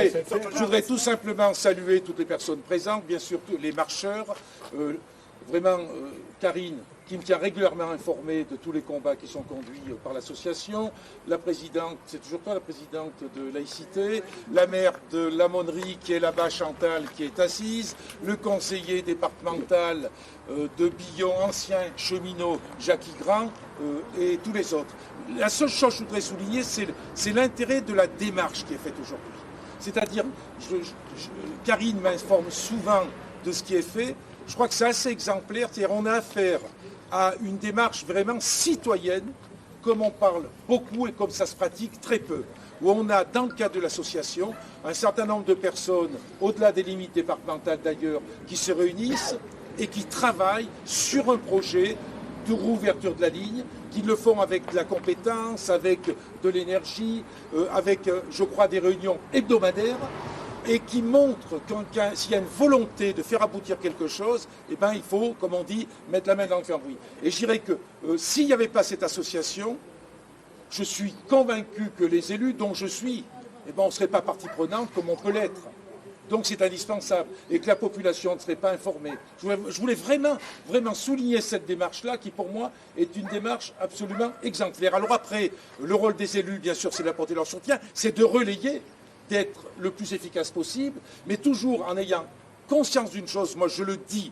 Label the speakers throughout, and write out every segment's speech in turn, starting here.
Speaker 1: Je voudrais tout simplement saluer toutes les personnes présentes, bien sûr tous les marcheurs, Karine, qui me tient régulièrement informé de tous les combats qui sont conduits par l'association, la présidente, c'est toujours toi la présidente de Laïcité, la maire de l'Aumônerie qui est là-bas, Chantal, qui est assise, le conseiller départemental de Billon, ancien cheminot, Jacques Grand, et tous les autres. La seule chose que je voudrais souligner, c'est l'intérêt de la démarche qui est faite aujourd'hui. C'est-à-dire, Karine m'informe souvent de ce qui est fait. Je crois que c'est assez exemplaire. C'est-à-dire, on a affaire à une démarche vraiment citoyenne, comme on parle beaucoup et comme ça se pratique très peu. Où on a, dans le cadre de l'association, un certain nombre de personnes, au-delà des limites départementales d'ailleurs, qui se réunissent et qui travaillent sur un projet de réouverture de la ligne, qui le font avec de la compétence, avec de l'énergie, avec, je crois, des réunions hebdomadaires, et qui montrent que s'il y a une volonté de faire aboutir quelque chose, eh ben, il faut, comme on dit, mettre la main dans le cambouis. Et je dirais que s'il n'y avait pas cette association, je suis convaincu que les élus dont je suis, eh ben, on ne serait pas partie prenante comme on peut l'être. Donc c'est indispensable et que la population ne serait pas informée. Je voulais vraiment souligner cette démarche-là qui pour moi est une démarche absolument exemplaire. Alors après, le rôle des élus, bien sûr, c'est d'apporter leur soutien, c'est de relayer, d'être le plus efficace possible, mais toujours en ayant conscience d'une chose, moi je le dis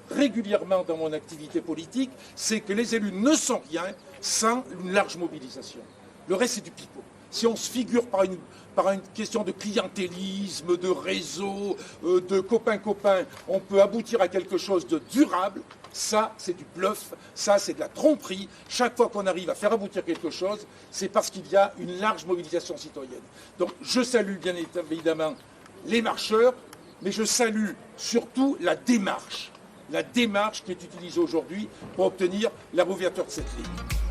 Speaker 1: régulièrement dans mon activité politique, c'est que les élus ne sont rien sans une large mobilisation. Le reste, c'est du pipeau. Si on se figure par une question de clientélisme, de réseau, de copains-copains, on peut aboutir à quelque chose de durable. Ça, c'est du bluff, ça, c'est de la tromperie. Chaque fois qu'on arrive à faire aboutir quelque chose, c'est parce qu'il y a une large mobilisation citoyenne. Donc, je salue bien évidemment les marcheurs, mais je salue surtout la démarche qui est utilisée aujourd'hui pour obtenir la réouverture de cette ligne.